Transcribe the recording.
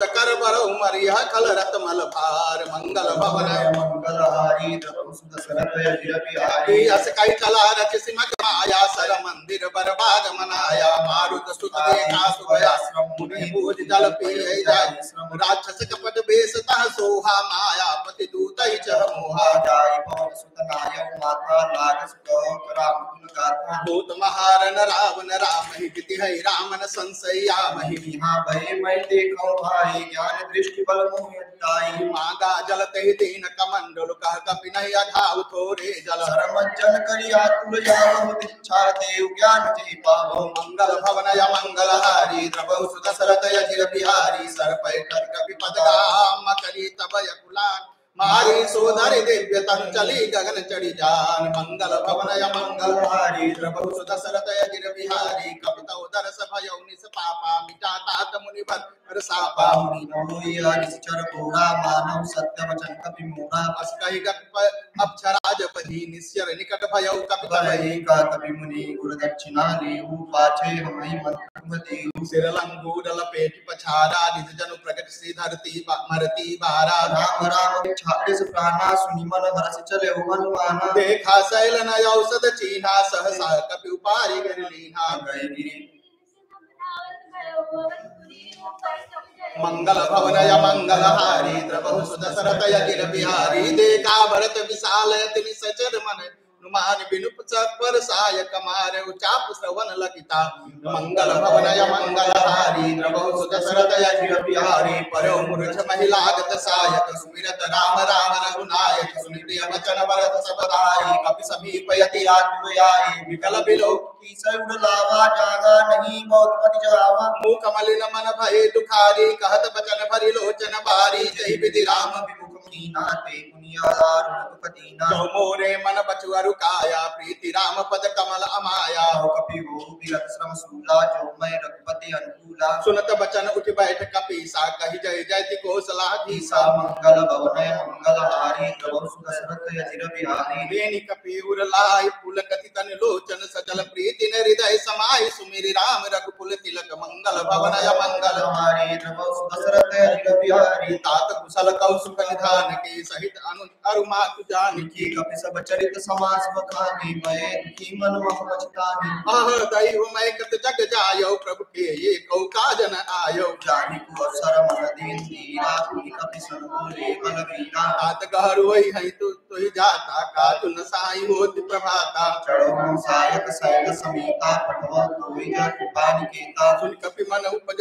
कर बरौ मरिया खल रत मल भार मंगल भवनय मंगलहारी दशरथ अजिर बिहारी अस कई कला रच सिमक माया सर मंदिर बरबाग मनाया मारुत सुत देखा सुभयाश्रम मुनि भूज जल पिय जाय राक्षस कपट बेस तह सोहा माया पति दूत ही चह मोहा जाय पवन सुत नायक माता लाग सुत राम गुण गाथा भूत महारन रावण राम ही विधि है रामन संशया महि यहाँ भय मैं देखो भाई ज्ञान दृष्टि बल मोहिताई मांगा जल तहि दीन कमंडल कह कपि नहीं अघाव थोरे जल सरमज्जन करी आतुर जावहु दीक्षा देव ज्ञान जी पावो मंगल भवन या मंगल हारी द्रवहु सुत दशरथ अजिर बिहारी सर पैठर कपि पद गाम करी तब यकुलान मारी सोदरि दिव्य तन चली गगन चढ़ी जान मंगल भवन या मंगल हारी द्रवहु सुत दशरथ अजिर बिहारी कपित उदर सभयौ निस पापा मिटा तात मुनि बर सापा मुनि मोहि निश्चर पूरा मानव सत्य वचन कपि मूढ़ा बस कहि गप अप्सराज पदी निश्चर निकट भयौ कपित भई का कपि मुनि गुरु दक्षिणा लेहु पाछे हमहि मंत्र देहु सिर लंगूर लपेट पछाड़ा निज जनु प्रगट श्री धरती मरती बारा राम राम छाड़िस प्राणा सुनि मन हर्ष चले हनुमाना देखा शैल न औषध चीन्हा सहसा कपि उपारि गिर लीन्हा गए गिरि मंगल भवन या मंगल हारी द्रवहु सुत दशरथ अजिर बिहारी देखा भरत विशाल तिनि सचर मन नुमान बिनु पर साय कमार उचाप श्रवण लगिता मंगल भवन या मंगल हारी द्रवहु सुत दशरथ अजिर बिहारी परो मूर्छ महिलागत सायक सुमिरत राम राम रघुनायक सुनि प्रिय वचन भरत सब भाई कपि समीप यति आतुर आए विकल बिलो की सउर लावा जागा नहीं बहुत पति जावा मुख कमलिन मन भय दुखारी कहत बचन भरि लोचन बारी जय विधि राम विमुख मुनि नाते मुनियादार रघुपति ना जो मोरे मन बचु अरु काया प्रीति राम पद कमल अमाया कपि हो विरत श्रम सूला जो मैं रघुपति अनुकूला सुनत बचन उठ बैठ कपीसा कहि जय जयति कौशलाधीसा मंगल भवन मंगल हारी द्रवहु सुत दशरथ अजिर बिहारी देनि कपि उर लाई पुलकति तन लोचन सजल प्रीति न हृदय समाहि सुमिरि राम रघुकुल तिलक मंगल भवन या मंगल हारी द्रवहु सुत दशरथ अजिर बिहारी तात कुशल कौशुक निधान के सहित अरु मातु जानकी कपि सब चरित समास बखानी मैं दुखी मन मह पछतानी आह दैव मैं कत जग जायो प्रभु के ये कौ काजन आयो जानी को अवसर मन दीन दीना पुनि कपि सन बोले बलवीरा तात गहरोई है तुहि जाता का तुन साई होति प्रभाता चढ़ो सायक सैल समीता पठव तोई जा कृपा निकेता सुन कपि मन उपजा